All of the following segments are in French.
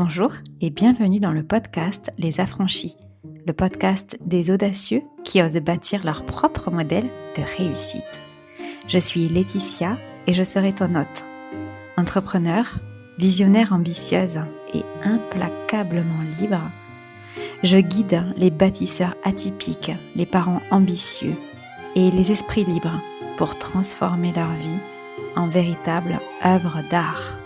Bonjour et bienvenue dans le podcast Les Affranchis, le podcast des audacieux qui osent bâtir leur propre modèle de réussite. Je suis Laetitia et je serai ton hôte. Entrepreneur, visionnaire ambitieuse et implacablement libre, je guide les bâtisseurs atypiques, les parents ambitieux et les esprits libres pour transformer leur vie en véritable œuvre d'art.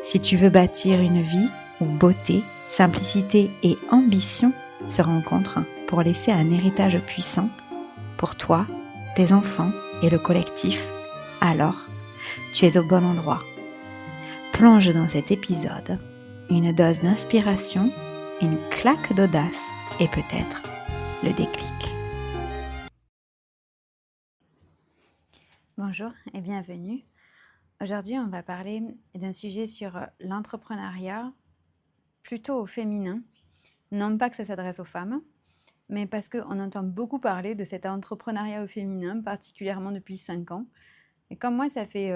Si tu veux bâtir une vie où beauté, simplicité et ambition se rencontrent pour laisser un héritage puissant pour toi, tes enfants et le collectif, alors tu es au bon endroit. Plonge dans cet épisode une dose d'inspiration, une claque d'audace et peut-être le déclic. Bonjour et bienvenue. Aujourd'hui, on va parler d'un sujet sur l'entrepreneuriat plutôt au féminin. Non pas que ça s'adresse aux femmes, mais parce qu'on entend beaucoup parler de cet entrepreneuriat au féminin, particulièrement depuis 5 ans. Et comme moi, ça fait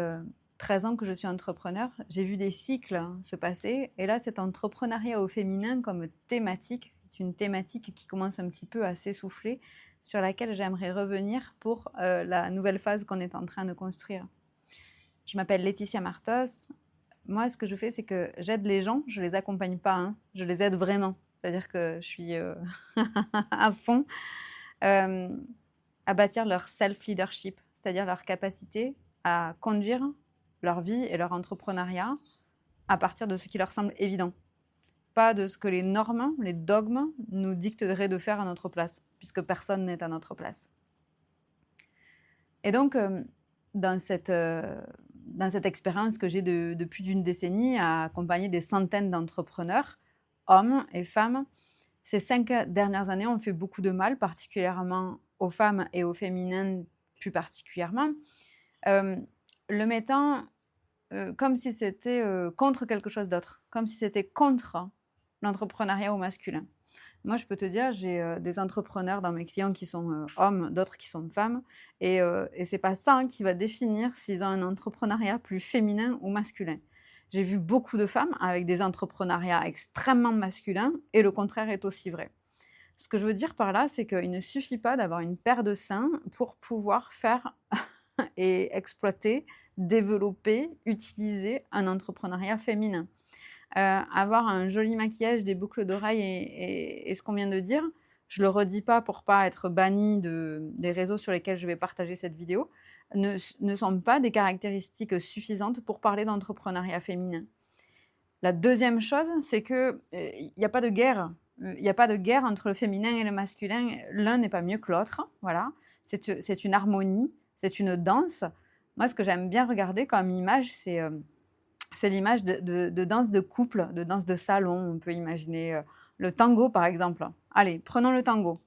13 ans que je suis entrepreneur, j'ai vu des cycles se passer. Et là, cet entrepreneuriat au féminin comme thématique, c'est une thématique qui commence un petit peu à s'essouffler, sur laquelle j'aimerais revenir pour la nouvelle phase qu'on est en train de construire. Je m'appelle Laetitia Martos. Moi, ce que je fais, c'est que j'aide les gens. Je ne les accompagne pas, je les aide vraiment. C'est-à-dire que je suis à fond à bâtir leur self-leadership, c'est-à-dire leur capacité à conduire leur vie et leur entrepreneuriat à partir de ce qui leur semble évident. Pas de ce que les normes, les dogmes nous dicteraient de faire à notre place, puisque personne n'est à notre place. Et donc, dans cette expérience que j'ai de plus d'une décennie à accompagner des centaines d'entrepreneurs, hommes et femmes, ces 5 dernières années ont fait beaucoup de mal, particulièrement aux femmes et aux féminins plus particulièrement, le mettant comme si c'était contre quelque chose d'autre, comme si c'était contre l'entrepreneuriat au masculin. Moi, je peux te dire, j'ai des entrepreneurs dans mes clients qui sont hommes, d'autres qui sont femmes, et c'est pas ça qui va définir s'ils ont un entrepreneuriat plus féminin ou masculin. J'ai vu beaucoup de femmes avec des entrepreneuriats extrêmement masculins, et le contraire est aussi vrai. Ce que je veux dire par là, c'est qu'il ne suffit pas d'avoir une paire de seins pour pouvoir faire et exploiter, développer, utiliser un entrepreneuriat féminin. Avoir un joli maquillage, des boucles d'oreilles et ce qu'on vient de dire, je le redis pas pour pas être bannie des réseaux sur lesquels je vais partager cette vidéo, ne sont pas des caractéristiques suffisantes pour parler d'entrepreneuriat féminin. La deuxième chose, c'est que il n'y a pas de guerre. Il n'y a pas de guerre entre le féminin et le masculin. L'un n'est pas mieux que l'autre. Voilà. C'est une harmonie, c'est une danse. Moi, ce que j'aime bien regarder comme image, c'est l'image de danse de couple, de danse de salon. On peut imaginer le tango, par exemple. Allez, prenons le tango.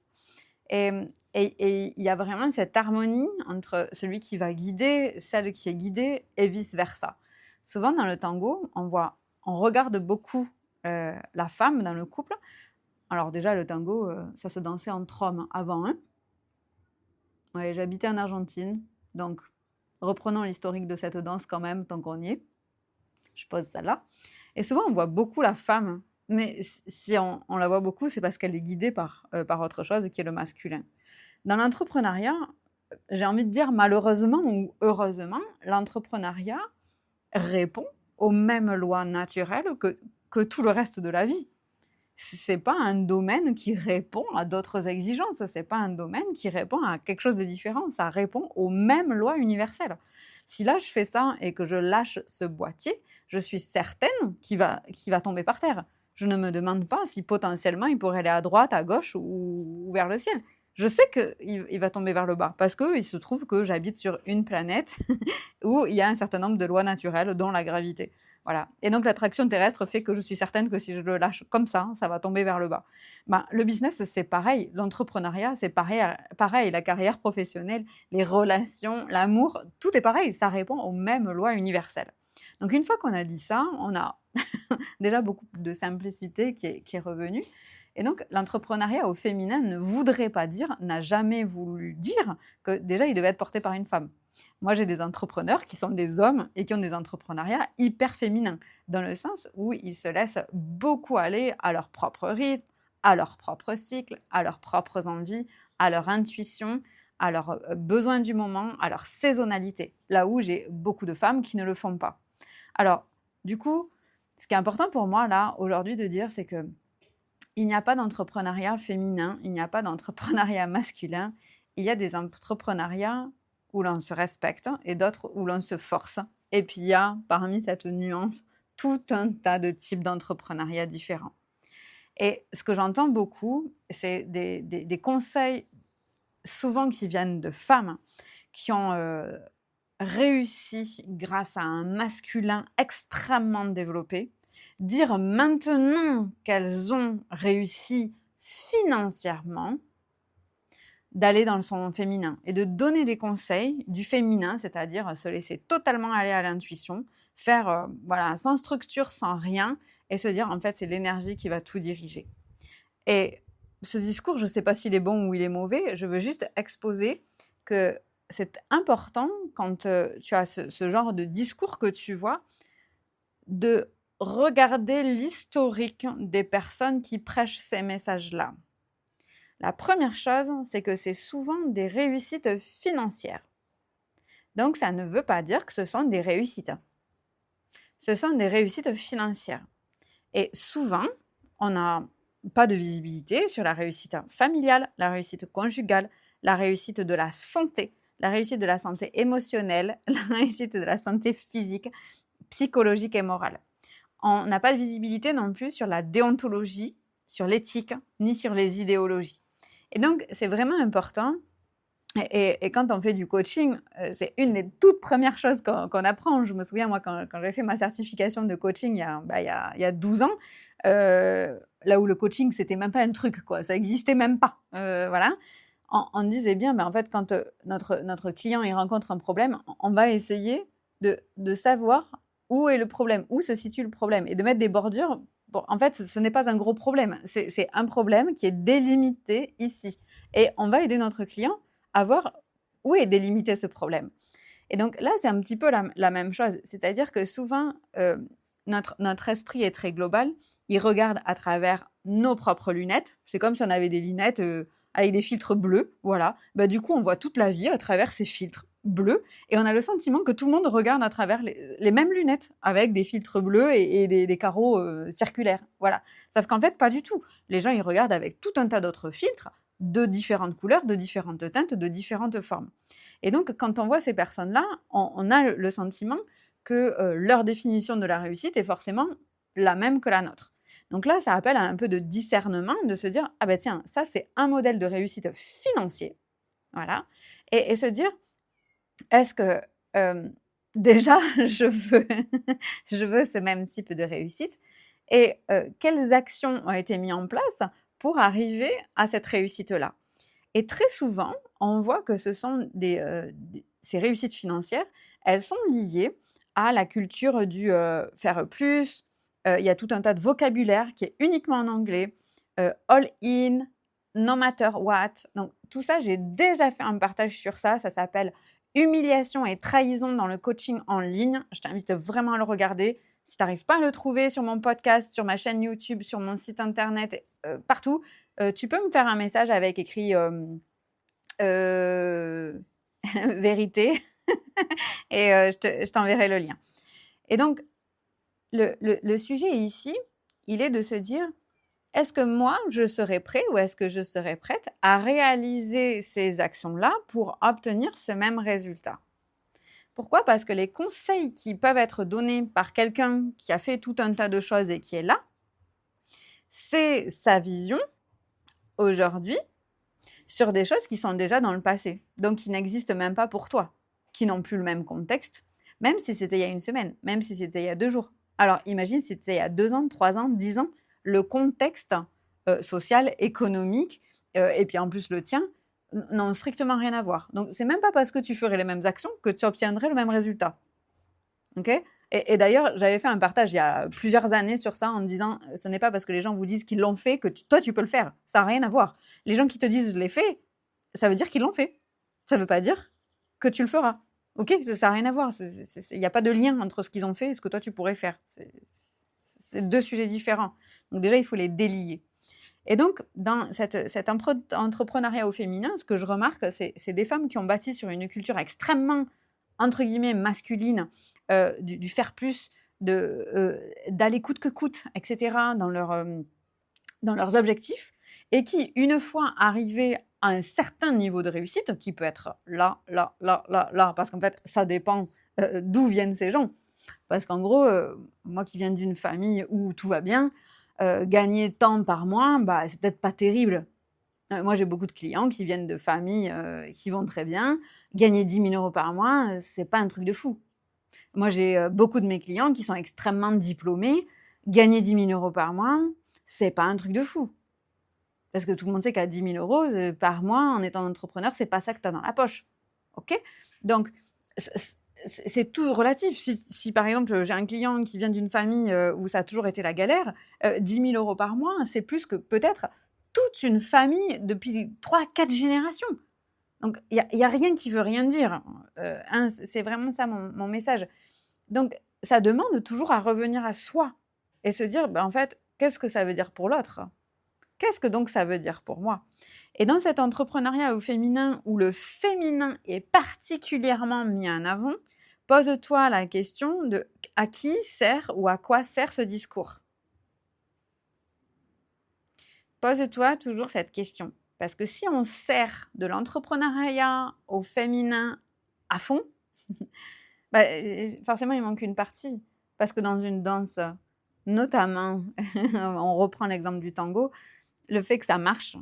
Et il y a vraiment cette harmonie entre celui qui va guider, celle qui est guidée, et vice-versa. Souvent, dans le tango, on regarde beaucoup la femme dans le couple. Alors déjà, le tango, ça se dansait entre hommes avant. Ouais, j'habitais en Argentine, donc reprenons l'historique de cette danse quand même, tant qu'on y est. Je pose ça là. Et souvent, on voit beaucoup la femme, mais si on la voit beaucoup, c'est parce qu'elle est guidée par autre chose qui est le masculin. Dans l'entrepreneuriat, j'ai envie de dire malheureusement ou heureusement, l'entrepreneuriat répond aux mêmes lois naturelles que tout le reste de la vie. C'est pas un domaine qui répond à d'autres exigences, c'est pas un domaine qui répond à quelque chose de différent, ça répond aux mêmes lois universelles. Si là je fais ça et que je lâche ce boîtier, je suis certaine qu'il va tomber par terre. Je ne me demande pas si potentiellement il pourrait aller à droite, à gauche ou vers le ciel. Je sais qu'il va tomber vers le bas parce qu'il se trouve que j'habite sur une planète où il y a un certain nombre de lois naturelles, dont la gravité. Voilà. Et donc, l'attraction terrestre fait que je suis certaine que si je le lâche comme ça va tomber vers le bas. Le business, c'est pareil. L'entrepreneuriat, c'est pareil. La carrière professionnelle, les relations, l'amour, tout est pareil. Ça répond aux mêmes lois universelles. Donc, une fois qu'on a dit ça, on a déjà beaucoup de simplicité qui est revenue. Et donc, l'entrepreneuriat au féminin ne voudrait pas dire, n'a jamais voulu dire que déjà, il devait être porté par une femme. Moi, j'ai des entrepreneurs qui sont des hommes et qui ont des entrepreneuriats hyper féminins. dans le sens où ils se laissent beaucoup aller à leur propre rythme, à leur propre cycle, à leurs propres envies, à leur intuition, à leurs besoins du moment, à leur saisonnalité. Là où j'ai beaucoup de femmes qui ne le font pas. Alors, du coup, ce qui est important pour moi, là, aujourd'hui, de dire, c'est que il n'y a pas d'entrepreneuriat féminin, il n'y a pas d'entrepreneuriat masculin. Il y a des entrepreneuriats où l'on se respecte et d'autres où l'on se force. Et puis, il y a, parmi cette nuance, tout un tas de types d'entrepreneuriat différents. Et ce que j'entends beaucoup, c'est des conseils, souvent qui viennent de femmes, qui ont réussi grâce à un masculin extrêmement développé, dire maintenant qu'elles ont réussi financièrement, d'aller dans son féminin et de donner des conseils du féminin, c'est-à-dire se laisser totalement aller à l'intuition, faire voilà, sans structure, sans rien, et se dire en fait c'est l'énergie qui va tout diriger. Et ce discours, je ne sais pas s'il est bon ou il est mauvais, je veux juste exposer que c'est important quand tu as ce genre de discours que tu vois, de regarder l'historique des personnes qui prêchent ces messages-là. La première chose, c'est que c'est souvent des réussites financières. Donc, ça ne veut pas dire que ce sont des réussites. Ce sont des réussites financières. Et souvent, on n'a pas de visibilité sur la réussite familiale, la réussite conjugale, la réussite de la santé émotionnelle, la réussite de la santé physique, psychologique et morale. On n'a pas de visibilité non plus sur la déontologie, sur l'éthique, ni sur les idéologies. Et donc, c'est vraiment important. Et quand on fait du coaching, c'est une des toutes premières choses qu'on apprend. Je me souviens, moi, quand j'ai fait ma certification de coaching il y a 12 ans, là où le coaching, c'était même pas un truc, quoi. Ça n'existait même pas. Voilà. On disait bien, en fait, quand notre client il rencontre un problème, on va essayer de savoir où est le problème, où se situe le problème, et de mettre des bordures. Bon, en fait, ce n'est pas un gros problème. C'est un problème qui est délimité ici. Et on va aider notre client à voir où est délimité ce problème. Et donc là, c'est un petit peu la même chose. C'est-à-dire que souvent, notre esprit est très global. Il regarde à travers nos propres lunettes. C'est comme si on avait des lunettes avec des filtres bleus. Voilà. Du coup, on voit toute la vie à travers ces filtres bleus. Et on a le sentiment que tout le monde regarde à travers les mêmes lunettes avec des filtres bleus et des carreaux circulaires. Voilà. Sauf qu'en fait, pas du tout. Les gens, ils regardent avec tout un tas d'autres filtres de différentes couleurs, de différentes teintes, de différentes formes. Et donc, quand on voit ces personnes-là, on a le sentiment que leur définition de la réussite est forcément la même que la nôtre. Donc là, ça appelle à un peu de discernement, de se dire « Ah ben tiens, ça c'est un modèle de réussite financier. » Voilà. Et se dire « Est-ce que déjà je veux, je veux ce même type de réussite ?» et quelles actions ont été mises en place pour arriver à cette réussite-là. Et très souvent, on voit que ce sont ces réussites financières, elles sont liées à la culture du faire plus. Il y a tout un tas de vocabulaire qui est uniquement en anglais, all in, no matter what. Donc tout ça, j'ai déjà fait un partage sur ça. Ça s'appelle humiliation et trahison dans le coaching en ligne. Je t'invite vraiment à le regarder. Si tu n'arrives pas à le trouver sur mon podcast, sur ma chaîne YouTube, sur mon site internet, partout, tu peux me faire un message avec écrit vérité et je t'enverrai le lien. Et donc, le sujet ici, il est de se dire, est-ce que moi, je serais prêt ou est-ce que je serais prête à réaliser ces actions-là pour obtenir ce même résultat ? Pourquoi ? Parce que les conseils qui peuvent être donnés par quelqu'un qui a fait tout un tas de choses et qui est là, c'est sa vision aujourd'hui sur des choses qui sont déjà dans le passé, donc qui n'existent même pas pour toi, qui n'ont plus le même contexte, même si c'était il y a une semaine, même si c'était il y a 2 jours. Alors imagine si c'était il y a 2 ans, 3 ans, 10 ans, le contexte social, économique, et puis en plus le tien, n'ont strictement rien à voir. Donc, c'est même pas parce que tu ferais les mêmes actions que tu obtiendrais le même résultat. Ok ? Et d'ailleurs, j'avais fait un partage il y a plusieurs années sur ça en me disant ce n'est pas parce que les gens vous disent qu'ils l'ont fait que toi, tu peux le faire. Ça n'a rien à voir. Les gens qui te disent je l'ai fait, ça veut dire qu'ils l'ont fait. Ça ne veut pas dire que tu le feras. OK, ça n'a rien à voir. Il n'y a pas de lien entre ce qu'ils ont fait et ce que toi, tu pourrais faire. C'est 2 sujets différents. Donc déjà, il faut les délier. Et donc, dans cet entrepreneuriat au féminin, ce que je remarque, c'est des femmes qui ont bâti sur une culture extrêmement, entre guillemets, masculine, du faire plus, d'aller coûte que coûte, etc., dans leurs objectifs, et qui, une fois arrivées à un certain niveau de réussite, qui peut être là, là, là, là, là, parce qu'en fait, ça dépend d'où viennent ces gens. Parce qu'en gros, moi qui viens d'une famille où tout va bien, gagner tant par mois, bah, c'est peut-être pas terrible. Moi, j'ai beaucoup de clients qui viennent de familles qui vont très bien. Gagner 10 000 euros par mois, c'est pas un truc de fou. Moi, j'ai beaucoup de mes clients qui sont extrêmement diplômés. Gagner 10 000 euros par mois, c'est pas un truc de fou. Parce que tout le monde sait qu'à 10 000 euros par mois, en étant entrepreneur, c'est pas ça que tu as dans la poche. OK? Donc, c'est tout relatif. Si par exemple, j'ai un client qui vient d'une famille où ça a toujours été la galère, 10 000 euros par mois, c'est plus que peut-être toute une famille depuis 3-4 générations. Donc, il n'y a rien qui veut rien dire. C'est vraiment ça mon message. Donc, ça demande toujours à revenir à soi et se dire, en fait, qu'est-ce que ça veut dire pour l'autre ? Qu'est-ce que donc ça veut dire pour moi ? Et dans cet entrepreneuriat au féminin, où le féminin est particulièrement mis en avant, pose-toi la question de à qui sert ou à quoi sert ce discours ? Pose-toi toujours cette question. Parce que si on sert de l'entrepreneuriat au féminin à fond, forcément il manque une partie. Parce que dans une danse, notamment, on reprend l'exemple du tango, le fait que ça marche,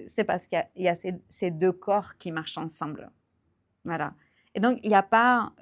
c'est parce qu'il y a ces 2 corps qui marchent ensemble. Voilà. Et donc, il n'y a pas,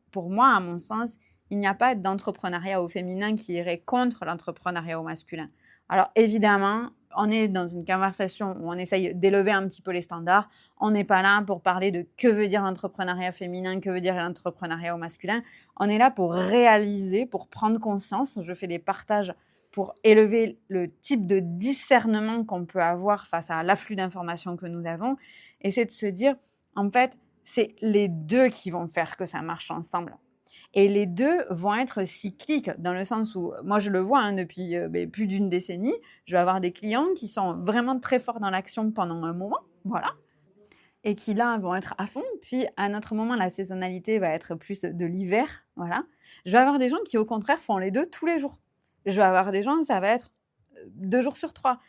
pour moi, à mon sens, il n'y a pas d'entrepreneuriat au féminin qui irait contre l'entrepreneuriat au masculin. Alors, évidemment, on est dans une conversation où on essaye d'élever un petit peu les standards. On n'est pas là pour parler de que veut dire l'entrepreneuriat féminin, que veut dire l'entrepreneuriat au masculin. On est là pour réaliser, pour prendre conscience. Je fais des partages pour élever le type de discernement qu'on peut avoir face à l'afflux d'informations que nous avons. Et c'est de se dire, en fait, c'est les 2 qui vont faire que ça marche ensemble. Et les 2 vont être cycliques, dans le sens où, moi je le vois depuis plus d'une décennie, je vais avoir des clients qui sont vraiment très forts dans l'action pendant un moment, voilà, et qui là vont être à fond, puis à un autre moment, la saisonnalité va être plus de l'hiver, voilà. Je vais avoir des gens qui au contraire font les 2 tous les jours. Je vais avoir des gens, ça va être 2 jours sur 3.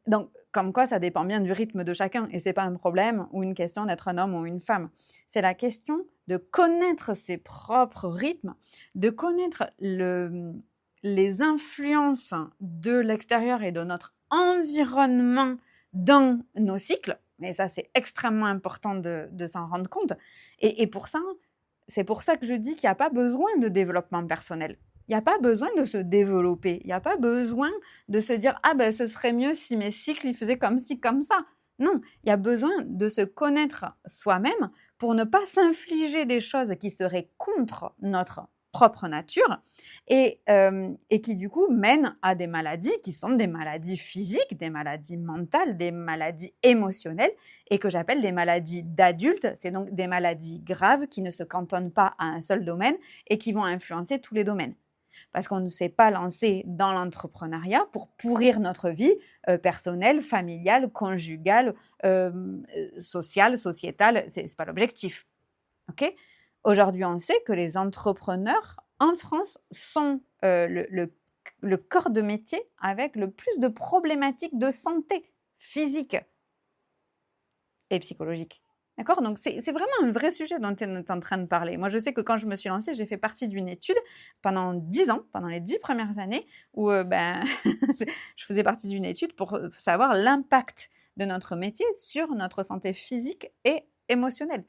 Donc, comme quoi, ça dépend bien du rythme de chacun. Et ce n'est pas un problème ou une question d'être un homme ou une femme. C'est la question de connaître ses propres rythmes, de connaître les influences de l'extérieur et de notre environnement dans nos cycles. Et ça, c'est extrêmement important de s'en rendre compte. Et pour ça, c'est pour ça que je dis qu'il n'y a pas besoin de développement personnel. Il n'y a pas besoin de se développer. Il n'y a pas besoin de se dire « Ah ben, ce serait mieux si mes cycles, ils faisaient comme ci, comme ça. » Non, il y a besoin de se connaître soi-même pour ne pas s'infliger des choses qui seraient contre notre propre nature et qui du coup mènent à des maladies qui sont des maladies physiques, des maladies mentales, des maladies émotionnelles et que j'appelle des maladies d'adultes. C'est donc des maladies graves qui ne se cantonnent pas à un seul domaine et qui vont influencer tous les domaines. Parce qu'on ne s'est pas lancé dans l'entrepreneuriat pour pourrir notre vie personnelle, familiale, conjugale, sociale, sociétale. Ce n'est pas l'objectif. Okay ? Aujourd'hui, on sait que les entrepreneurs en France sont le corps de métier avec le plus de problématiques de santé physique et psychologique. D'accord ? Donc, c'est vraiment un vrai sujet dont tu es en train de parler. Moi, je sais que quand je me suis lancée, j'ai fait partie d'une étude pendant 10 ans, pendant les 10 premières années, où je faisais partie d'une étude pour savoir l'impact de notre métier sur notre santé physique et émotionnelle.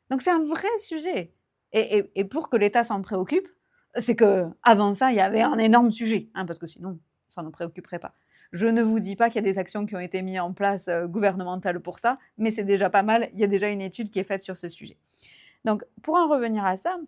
Donc, c'est un vrai sujet. Et pour que l'État s'en préoccupe, c'est qu'avant ça, il y avait un énorme sujet, parce que sinon, ça ne préoccuperait pas. Je ne vous dis pas qu'il y a des actions qui ont été mises en place gouvernementales pour ça, mais c'est déjà pas mal. Il y a déjà une étude qui est faite sur ce sujet. Donc, pour en revenir à ça,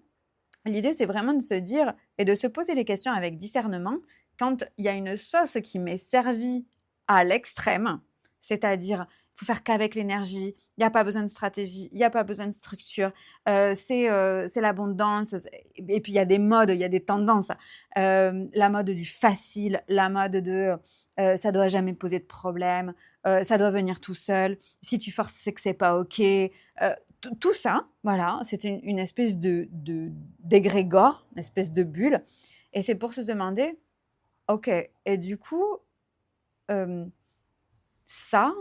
l'idée, c'est vraiment de se dire et de se poser les questions avec discernement quand il y a une sauce qui m'est servie à l'extrême, c'est-à-dire faut faire qu'avec l'énergie, il n'y a pas besoin de stratégie, il n'y a pas besoin de structure, c'est l'abondance. Et puis il y a des modes, il y a des tendances. La mode du facile, la mode de ça doit jamais poser de problème, ça doit venir tout seul, si tu forces, c'est que c'est pas OK. Tout ça, voilà, c'est une espèce d'égrégore, une espèce de bulle. Et c'est pour se demander, OK, et du coup, ça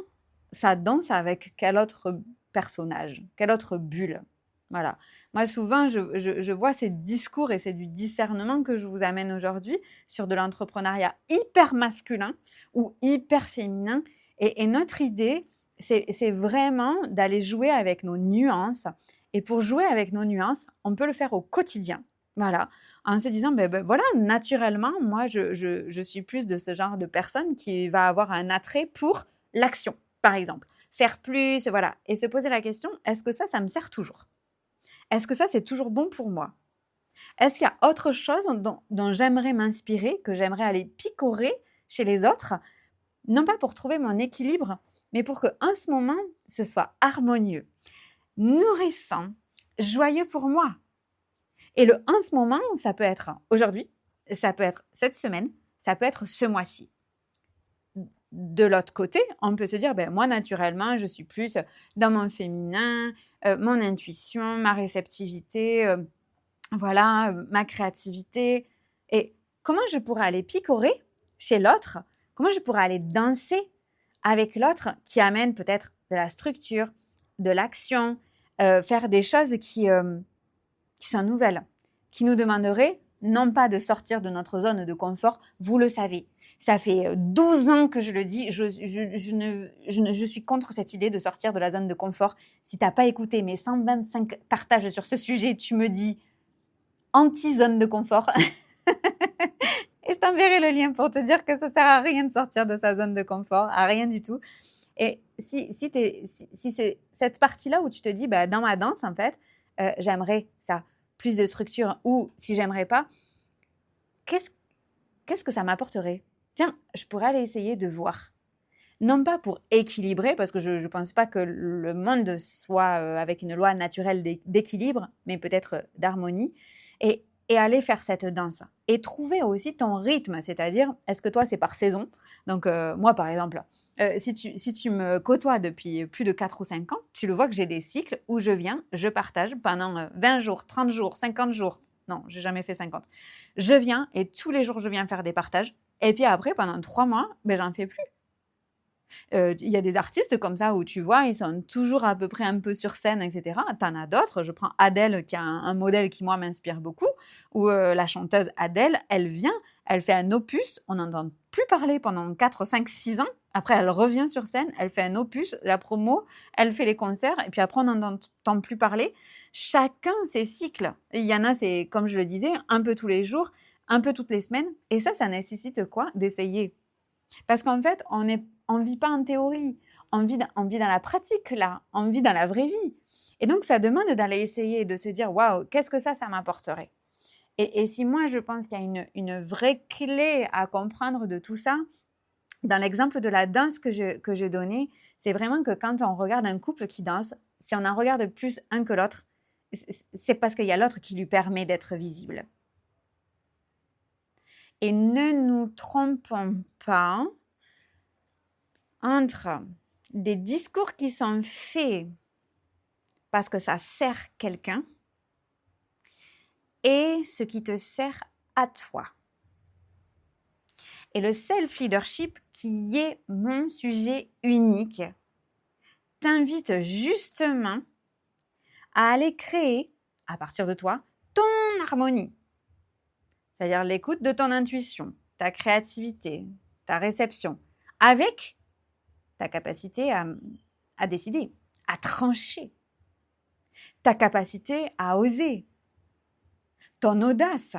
danse avec quel autre personnage, quelle autre bulle? Voilà. Moi, souvent, je vois ces discours et c'est du discernement que je vous amène aujourd'hui sur de l'entrepreneuriat hyper masculin ou hyper féminin. Et notre idée, c'est vraiment d'aller jouer avec nos nuances. Et pour jouer avec nos nuances, on peut le faire au quotidien. Voilà. En se disant, voilà, naturellement, moi, je suis plus de ce genre de personne qui va avoir un attrait pour l'action, par exemple. Faire plus, voilà. Et se poser la question, est-ce que ça me sert toujours? Est-ce que ça, c'est toujours bon pour moi? Est-ce qu'il y a autre chose dont j'aimerais m'inspirer, que j'aimerais aller picorer chez les autres, non pas pour trouver mon équilibre, mais pour qu'en ce moment, ce soit harmonieux, nourrissant, joyeux pour moi. Et le en ce moment, ça peut être aujourd'hui, ça peut être cette semaine, ça peut être ce mois-ci. De l'autre côté, on peut se dire, moi, naturellement, je suis plus dans mon féminin, mon intuition, ma réceptivité, voilà, ma créativité. Et comment je pourrais aller picorer chez l'autre? Comment je pourrais aller danser avec l'autre qui amène peut-être de la structure, de l'action, faire des choses qui sont nouvelles, qui nous demanderaient non pas de sortir de notre zone de confort, vous le savez. Ça fait 12 ans que je le dis, je suis contre cette idée de sortir de la zone de confort. Si tu n'as pas écouté mes 125 partages sur ce sujet, tu me dis anti-zone de confort. Et je t'enverrai le lien pour te dire que ça ne sert à rien de sortir de sa zone de confort, à rien du tout. Et si c'est cette partie-là où tu te dis, dans ma danse, en fait, j'aimerais ça, plus de structure, ou si j'aimerais pas, qu'est-ce que ça m'apporterait? Tiens, je pourrais aller essayer de voir. Non pas pour équilibrer, parce que je ne pense pas que le monde soit avec une loi naturelle d'équilibre, mais peut-être d'harmonie, et aller faire cette danse. Et trouver aussi ton rythme, c'est-à-dire, est-ce que toi, c'est par saison? Donc, moi, par exemple, si tu me côtoies depuis plus de 4 ou 5 ans, tu le vois que j'ai des cycles où je viens, je partage pendant 20 jours, 30 jours, 50 jours. Non, j'ai jamais fait 50. Je viens et tous les jours, je viens faire des partages. Et puis après, pendant 3 mois, j'en fais plus. Il y a des artistes comme ça où tu vois, ils sont toujours à peu près un peu sur scène, etc. Tu en as d'autres. Je prends Adèle, qui a un modèle qui, moi, m'inspire beaucoup, où la chanteuse Adèle, elle vient, elle fait un opus, on n'entend plus parler pendant 4, 5, 6 ans. Après, elle revient sur scène, elle fait un opus, la promo, elle fait les concerts, et puis après, on n'entend plus parler. Chacun ses cycles. Il y en a, c'est, comme je le disais, un peu tous les jours, un peu toutes les semaines. Et ça nécessite quoi? D'essayer. Parce qu'en fait, on ne vit pas en théorie, on vit dans la pratique, là, on vit dans la vraie vie. Et donc, ça demande d'aller essayer, de se dire, waouh, qu'est-ce que ça m'apporterait? Et si moi, je pense qu'il y a une vraie clé à comprendre de tout ça, dans l'exemple de la danse que je donnais, c'est vraiment que quand on regarde un couple qui danse, si on en regarde plus un que l'autre, c'est parce qu'il y a l'autre qui lui permet d'être visible. Et ne nous trompons pas entre des discours qui sont faits parce que ça sert quelqu'un et ce qui te sert à toi. Et le self-leadership, qui est mon sujet unique, t'invite justement à aller créer, à partir de toi, ton harmonie. C'est-à-dire l'écoute de ton intuition, ta créativité, ta réception, avec ta capacité à décider, à trancher, ta capacité à oser, ton audace.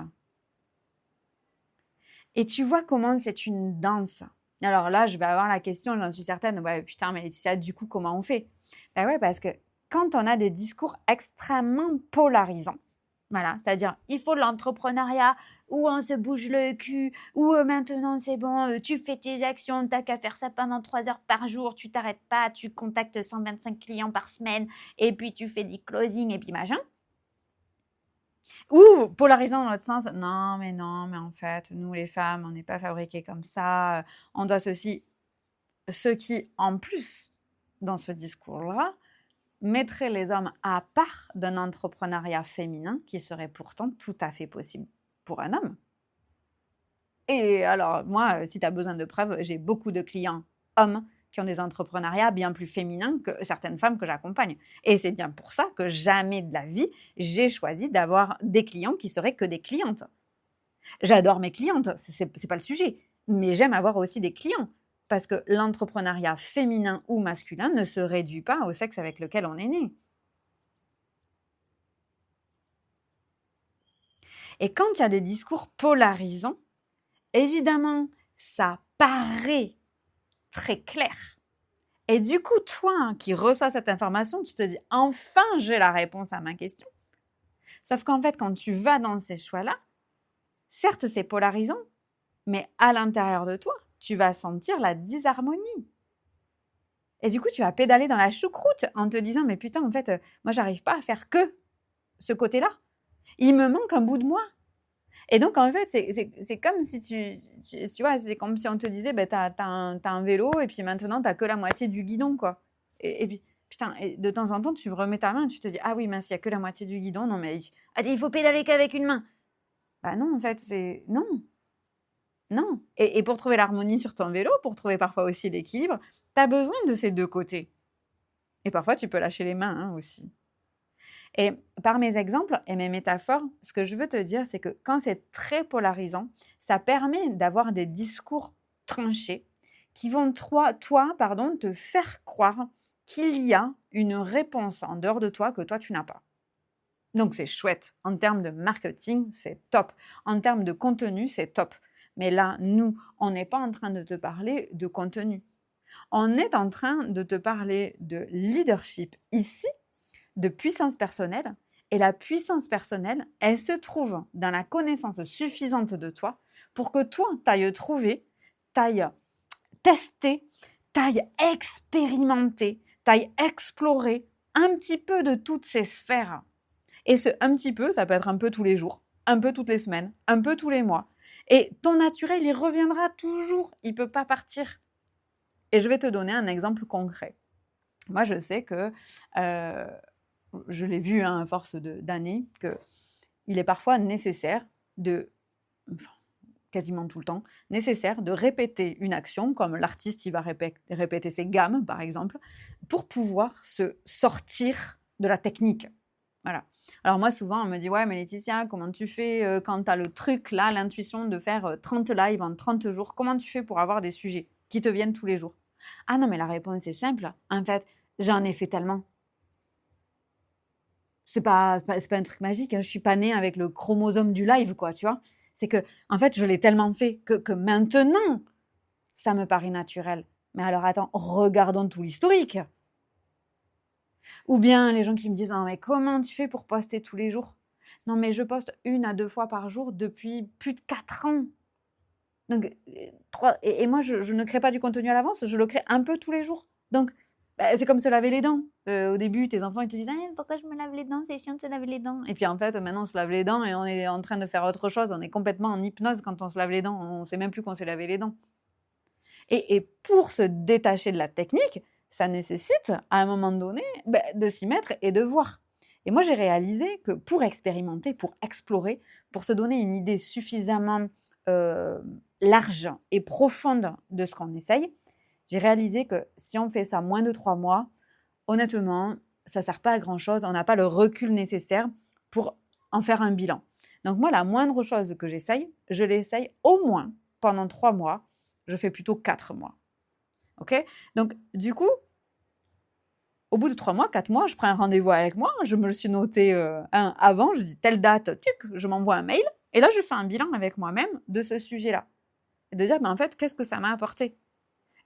Et tu vois comment c'est une danse. Alors là, je vais avoir la question, j'en suis certaine, ouais, putain, mais Laetitia, du coup, comment on fait? Ouais, parce que quand on a des discours extrêmement polarisants, Voilà, c'est-à-dire, il faut l'entrepreneuriat où on se bouge le cul, où maintenant c'est bon, tu fais tes actions, t'as qu'à faire ça pendant 3 heures par jour, tu t'arrêtes pas, tu contactes 125 clients par semaine, et puis tu fais du closing, et puis machin. Ou polarisant dans l'autre sens, non, mais en fait, nous les femmes, on n'est pas fabriquées comme ça, on doit ceci. Ce qui, en plus, dans ce discours-là, mettrait les hommes à part d'un entrepreneuriat féminin qui serait pourtant tout à fait possible pour un homme. Et alors, moi, si tu as besoin de preuves, j'ai beaucoup de clients hommes qui ont des entrepreneuriats bien plus féminins que certaines femmes que j'accompagne. Et c'est bien pour ça que jamais de la vie, j'ai choisi d'avoir des clients qui seraient que des clientes. J'adore mes clientes, c'est pas le sujet, mais j'aime avoir aussi des clients. Parce que l'entrepreneuriat féminin ou masculin ne se réduit pas au sexe avec lequel on est né. Et quand il y a des discours polarisants, évidemment, ça paraît très clair. Et du coup, toi qui reçois cette information, tu te dis « Enfin, j'ai la réponse à ma question ». Sauf qu'en fait, quand tu vas dans ces choix-là, certes, c'est polarisant, mais à l'intérieur de toi, tu vas sentir la disharmonie. Et du coup, tu vas pédaler dans la choucroute en te disant « Mais putain, en fait, moi, j'arrive pas à faire que ce côté-là. Il me manque un bout de moi. » Et donc, en fait, c'est comme si tu vois, c'est comme si on te disait « T'as un vélo et puis maintenant, t'as que la moitié du guidon, quoi. » Et puis, putain, et de temps en temps, tu remets ta main et tu te dis « Ah oui, mince, il n'y a que la moitié du guidon. Non, mais il faut pédaler qu'avec une main. » Bah non, en fait, c'est... Non. Non. Et pour trouver l'harmonie sur ton vélo, pour trouver parfois aussi l'équilibre, tu as besoin de ces deux côtés. Et parfois, tu peux lâcher les mains aussi. Et par mes exemples et mes métaphores, ce que je veux te dire, c'est que quand c'est très polarisant, ça permet d'avoir des discours tranchés qui vont te faire croire qu'il y a une réponse en dehors de toi que toi, tu n'as pas. Donc, c'est chouette. En termes de marketing, c'est top. En termes de contenu, c'est top. Mais là, nous, on n'est pas en train de te parler de contenu. On est en train de te parler de leadership ici, de puissance personnelle. Et la puissance personnelle, elle se trouve dans la connaissance suffisante de toi pour que toi, t'ailles trouver, t'ailles tester, t'ailles expérimenter, t'ailles explorer un petit peu de toutes ces sphères. Et ce un petit peu, ça peut être un peu tous les jours, un peu toutes les semaines, un peu tous les mois. Et ton naturel, il reviendra toujours, il ne peut pas partir. Et je vais te donner un exemple concret. Moi, je sais que, je l'ai vu à force d'années, qu'il est parfois nécessaire quasiment tout le temps, nécessaire de répéter une action, comme l'artiste, il va répéter ses gammes, par exemple, pour pouvoir se sortir de la technique. Voilà. Alors moi, souvent, on me dit « Ouais, mais Laetitia, comment tu fais quand tu as le truc, là, l'intuition de faire 30 lives en 30 jours? Comment tu fais pour avoir des sujets qui te viennent tous les jours ?» Ah non, mais la réponse est simple. En fait, j'en ai fait tellement. C'est pas un truc magique. Hein. Je suis pas née avec le chromosome du live, quoi, tu vois. C'est que, en fait, je l'ai tellement fait que maintenant, ça me paraît naturel. Mais alors, attends, regardons tout l'historique. Ou bien les gens qui me disent « Ah, mais comment tu fais pour poster tous les jours ?» Non, mais je poste 1 à 2 fois par jour depuis plus de 4 ans. Donc, et moi, je ne crée pas du contenu à l'avance, je le crée un peu tous les jours. Donc, c'est comme se laver les dents. Au début, tes enfants, ils te disent « Ah, pourquoi je me lave les dents? C'est chiant de se laver les dents. » Et puis en fait, maintenant, on se lave les dents et on est en train de faire autre chose. On est complètement en hypnose quand on se lave les dents. On ne sait même plus qu'on s'est lavé les dents. Et pour se détacher de la technique, ça nécessite, à un moment donné, de s'y mettre et de voir. Et moi, j'ai réalisé que pour expérimenter, pour explorer, pour se donner une idée suffisamment large et profonde de ce qu'on essaye, j'ai réalisé que si on fait ça moins de 3 mois, honnêtement, ça ne sert pas à grand-chose. On n'a pas le recul nécessaire pour en faire un bilan. Donc moi, la moindre chose que j'essaye, je l'essaye au moins pendant 3 mois. Je fais plutôt 4 mois. OK ? Donc, du coup, au bout de 3 mois, 4 mois, je prends un rendez-vous avec moi. Je me le suis noté avant. Je dis telle date, je m'envoie un mail. Et là, je fais un bilan avec moi-même de ce sujet-là. Et de dire, en fait, qu'est-ce que ça m'a apporté ?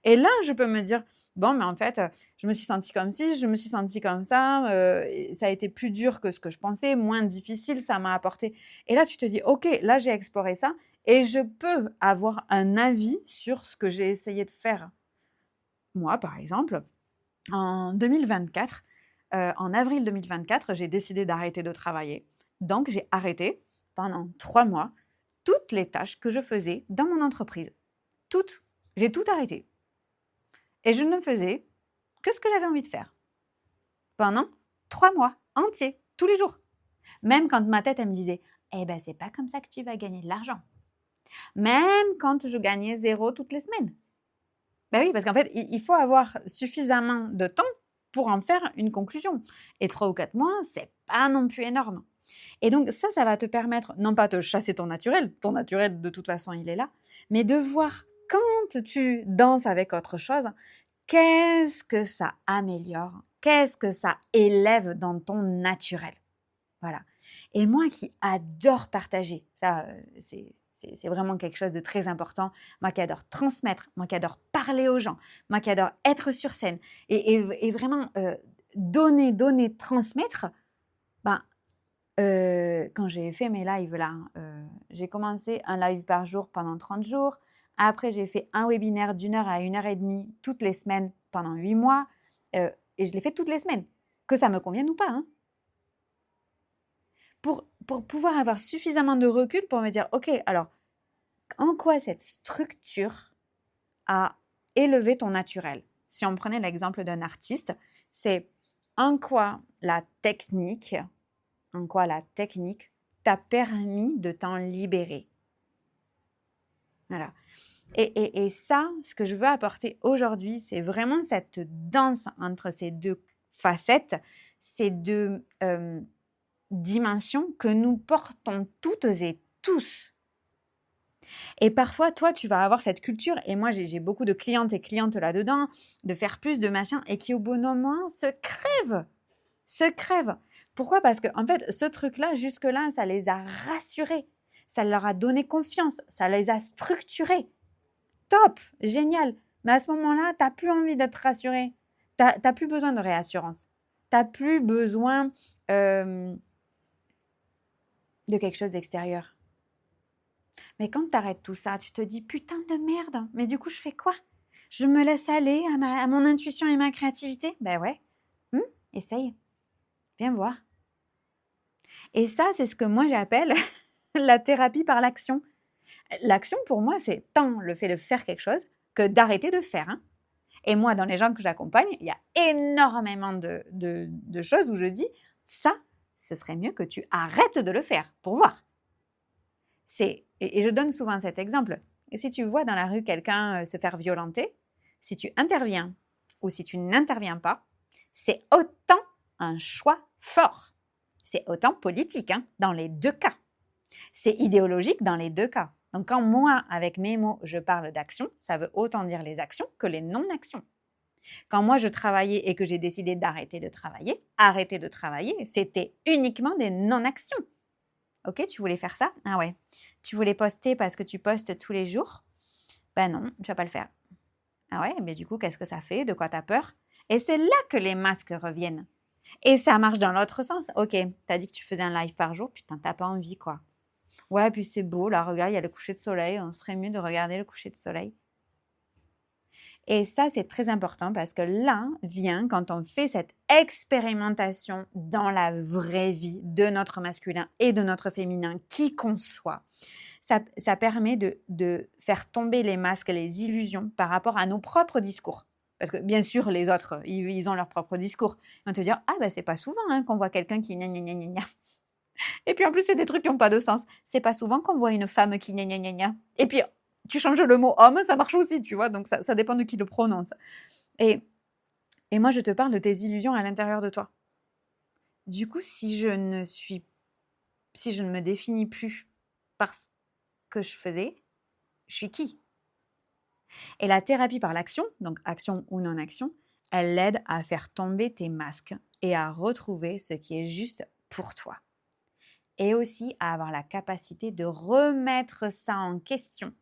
Et là, je peux me dire, bon, mais en fait, je me suis sentie comme ci, je me suis sentie comme ça, et ça a été plus dur que ce que je pensais, moins difficile, ça m'a apporté. Et là, tu te dis, ok, là, j'ai exploré ça et je peux avoir un avis sur ce que j'ai essayé de faire. Moi, par exemple, en 2024, en avril 2024, j'ai décidé d'arrêter de travailler. Donc, j'ai arrêté pendant 3 mois toutes les tâches que je faisais dans mon entreprise. Toutes. J'ai tout arrêté. Et je ne faisais que ce que j'avais envie de faire. Pendant 3 mois entiers, tous les jours. Même quand ma tête, elle me disait, eh ben, c'est pas comme ça que tu vas gagner de l'argent. Même quand je gagnais 0 toutes les semaines. Ben oui, parce qu'en fait, il faut avoir suffisamment de temps pour en faire une conclusion. Et 3 ou 4 mois, c'est pas non plus énorme. Et donc ça va te permettre, non pas de chasser ton naturel de toute façon, il est là, mais de voir quand tu danses avec autre chose, qu'est-ce que ça améliore, qu'est-ce que ça élève dans ton naturel. Voilà. Et moi qui adore partager, ça, c'est vraiment quelque chose de très important. Moi qui adore transmettre, moi qui adore parler aux gens, moi qui adore être sur scène et vraiment donner, transmettre, ben, quand j'ai fait mes lives là, j'ai commencé un live par jour pendant 30 jours. Après, j'ai fait un webinaire d'1 heure à 1 heure et demie toutes les semaines pendant 8 mois. Et je l'ai fait toutes les semaines, que ça me convienne ou pas. Hein. Pour pouvoir avoir suffisamment de recul pour me dire, ok, alors, en quoi cette structure a élevé ton naturel? Si on prenait l'exemple d'un artiste, c'est en quoi la technique t'a permis de t'en libérer. Voilà. Et ça, ce que je veux apporter aujourd'hui, c'est vraiment cette danse entre ces deux facettes, ces deux dimensions que nous portons toutes et tous. Et parfois, toi, tu vas avoir cette culture, et moi, j'ai beaucoup de clientes et clientes là-dedans, de faire plus, de machin, et qui au bon moment se crèvent. Pourquoi? Parce que en fait, ce truc-là, jusque-là, ça les a rassurés, ça leur a donné confiance, ça les a structurés. Top, génial. Mais à ce moment-là, tu n'as plus envie d'être rassuré. Tu n'as plus besoin de réassurance. Tu n'as plus besoin de quelque chose d'extérieur. Mais quand tu arrêtes tout ça, tu te dis, putain de merde, mais du coup, je fais quoi? Je me laisse aller à mon intuition et ma créativité? Ben ouais. Essaye. Viens voir. Et ça, c'est ce que moi, j'appelle la thérapie par l'action. L'action, pour moi, c'est tant le fait de faire quelque chose que d'arrêter de faire. Hein. Et moi, dans les gens que j'accompagne, il y a énormément de choses où je dis, ça, ce serait mieux que tu arrêtes de le faire pour voir. Et je donne souvent cet exemple. Et si tu vois dans la rue quelqu'un se faire violenter, si tu interviens ou si tu n'interviens pas, c'est autant un choix fort. C'est autant politique hein, dans les deux cas. C'est idéologique dans les deux cas. Donc quand moi, avec mes mots, je parle d'action, ça veut autant dire les actions que les non-actions. Quand moi, je travaillais et que j'ai décidé d'arrêter de travailler, c'était uniquement des non-actions. Ok, tu voulais faire ça? Ah ouais. Tu voulais poster parce que tu postes tous les jours? Ben non, tu vas pas le faire. Ah ouais, mais du coup, qu'est-ce que ça fait? De quoi tu as peur? Et c'est là que les masques reviennent. Et ça marche dans l'autre sens. Ok, t'as dit que tu faisais un live par jour, putain, t'as pas envie quoi. Ouais, puis c'est beau, là, regarde, il y a le coucher de soleil, on ferait mieux de regarder le coucher de soleil. Et ça, c'est très important parce que là vient, quand on fait cette expérimentation dans la vraie vie de notre masculin et de notre féminin, qui qu'on soit, ça permet de faire tomber les masques, les illusions par rapport à nos propres discours. Parce que bien sûr, les autres, ils ont leur propre discours. Ils vont te dire, ah ben c'est pas souvent hein, qu'on voit quelqu'un qui gna gna gna gna gna. Et puis en plus, c'est des trucs qui n'ont pas de sens. C'est pas souvent qu'on voit une femme qui gna gna gna gna. Et puis, tu changes le mot homme, ça marche aussi, tu vois. Donc, ça dépend de qui le prononce. Et moi, je te parle de tes illusions à l'intérieur de toi. Du coup, si je ne me définis plus par ce que je faisais, je suis qui? Et la thérapie par l'action, donc action ou non-action, elle aide à faire tomber tes masques et à retrouver ce qui est juste pour toi. Et aussi à avoir la capacité de remettre ça en question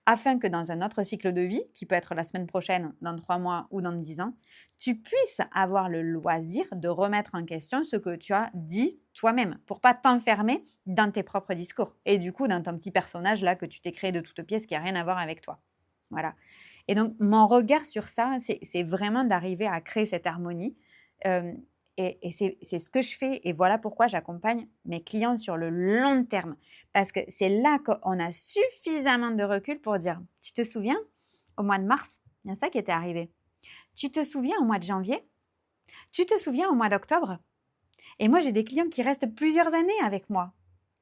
afin que dans un autre cycle de vie, qui peut être la semaine prochaine, dans 3 mois ou dans 10 ans, tu puisses avoir le loisir de remettre en question ce que tu as dit toi-même, pour pas t'enfermer dans tes propres discours et du coup dans ton petit personnage là que tu t'es créé de toutes pièces qui n'a rien à voir avec toi. Voilà. Et donc, mon regard sur ça, c'est vraiment d'arriver à créer cette harmonie. Euh, et c'est ce que je fais. Et voilà pourquoi j'accompagne mes clients sur le long terme. Parce que c'est là qu'on a suffisamment de recul pour dire, tu te souviens, au mois de mars, il y a ça qui était arrivé. Tu te souviens au mois de janvier? Tu te souviens au mois d'octobre? Et moi, j'ai des clients qui restent plusieurs années avec moi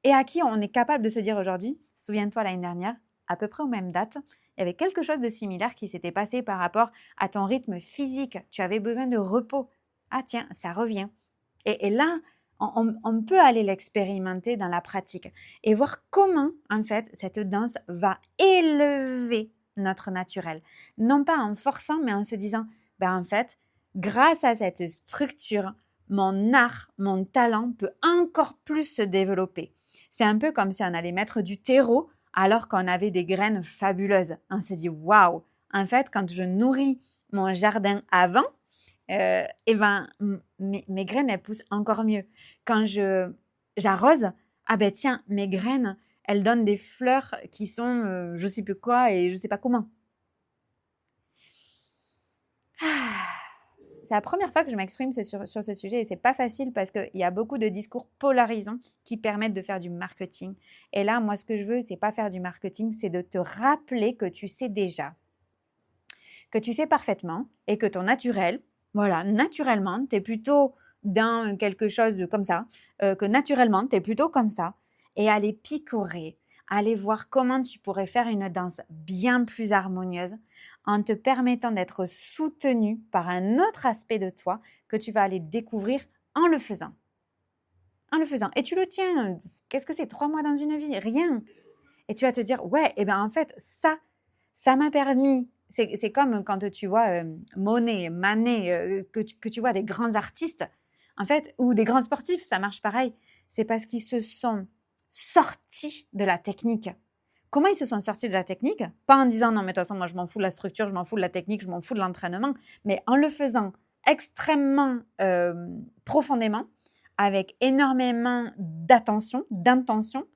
et à qui on est capable de se dire aujourd'hui, souviens-toi l'année dernière, à peu près aux mêmes dates, il y avait quelque chose de similaire qui s'était passé par rapport à ton rythme physique. Tu avais besoin de repos. Ah tiens, ça revient. Et là, on peut aller l'expérimenter dans la pratique et voir comment, en fait, cette danse va élever notre naturel. Non pas en forçant, mais en se disant, ben en fait, grâce à cette structure, mon art, mon talent peut encore plus se développer. C'est un peu comme si on allait mettre du terreau alors qu'on avait des graines fabuleuses. On se dit, waouh, en fait, quand je nourris mon jardin avant, et ben, mes graines, elles poussent encore mieux. Quand j'arrose, ah ben tiens, mes graines, elles donnent des fleurs qui sont je sais plus quoi et je sais pas comment. C'est la première fois que je m'exprime sur ce sujet et c'est pas facile parce qu'il y a beaucoup de discours polarisants qui permettent de faire du marketing. Et là, moi, ce que je veux, c'est pas faire du marketing, c'est de te rappeler que tu sais déjà, que tu sais parfaitement et que ton naturel, voilà, naturellement, tu es plutôt dans quelque chose comme ça, que naturellement, tu es plutôt comme ça, et aller picorer, aller voir comment tu pourrais faire une danse bien plus harmonieuse en te permettant d'être soutenu par un autre aspect de toi que tu vas aller découvrir en le faisant. En le faisant. Et tu le tiens, qu'est-ce que c'est 3 mois dans une vie? Rien. Et tu vas te dire, ouais, et bien en fait, ça m'a permis. C'est comme quand tu vois Monet, Manet, que tu vois des grands artistes, en fait, ou des grands sportifs, ça marche pareil. C'est parce qu'ils se sont sortis de la technique. Comment ils se sont sortis de la technique? Pas en disant non, mais de toute façon, moi je m'en fous de la structure, je m'en fous de la technique, je m'en fous de l'entraînement, mais en le faisant extrêmement profondément, avec énormément d'attention, d'intention.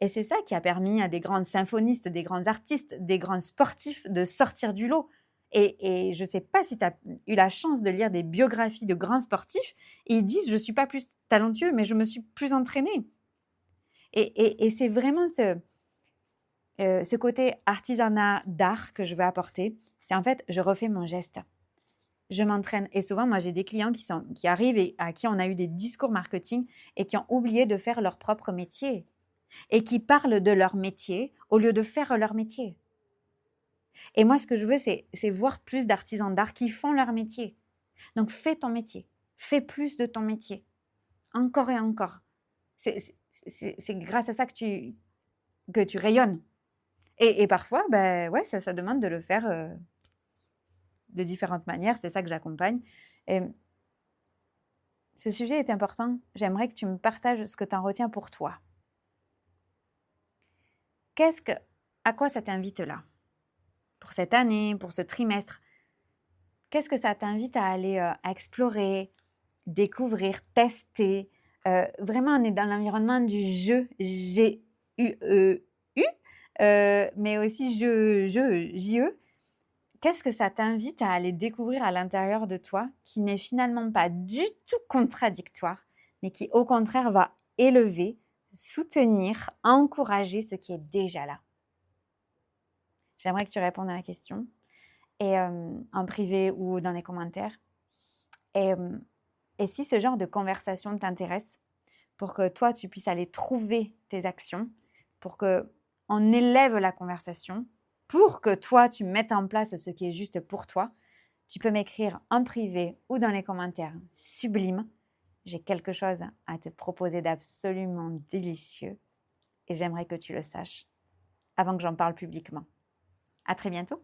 Et c'est ça qui a permis à des grands symphonistes, des grands artistes, des grands sportifs de sortir du lot. Et je ne sais pas si tu as eu la chance de lire des biographies de grands sportifs, ils disent je ne suis pas plus talentueux, mais je me suis plus entraîné. Et c'est vraiment ce côté artisanat d'art que je veux apporter. C'est en fait, je refais mon geste. Je m'entraîne. Et souvent, moi, j'ai des clients qui arrivent et à qui on a eu des discours marketing et qui ont oublié de faire leur propre métier et qui parlent de leur métier au lieu de faire leur métier. Et moi, ce que je veux, c'est voir plus d'artisans d'art qui font leur métier. Donc, fais ton métier. Fais plus de ton métier. Encore et encore. C'est grâce à ça que tu rayonnes. Et parfois, ben, ouais, ça demande de le faire de différentes manières. C'est ça que j'accompagne. Et ce sujet est important. J'aimerais que tu me partages ce que tu en retiens pour toi. À quoi ça t'invite là? Pour cette année, pour ce trimestre? Qu'est-ce que ça t'invite à aller à explorer, découvrir, tester? Vraiment, on est dans l'environnement du jeu, G-U-E-U, mais aussi J-E. Qu'est-ce que ça t'invite à aller découvrir à l'intérieur de toi qui n'est finalement pas du tout contradictoire, mais qui au contraire va élever, soutenir, encourager ce qui est déjà là? J'aimerais que tu répondes à la question, et en privé ou dans les commentaires. Et si ce genre de conversation t'intéresse, pour que toi, tu puisses aller trouver tes actions, pour qu'on élève la conversation, pour que toi, tu mettes en place ce qui est juste pour toi, tu peux m'écrire en privé ou dans les commentaires. Sublime. J'ai quelque chose à te proposer d'absolument délicieux et j'aimerais que tu le saches avant que j'en parle publiquement. À très bientôt.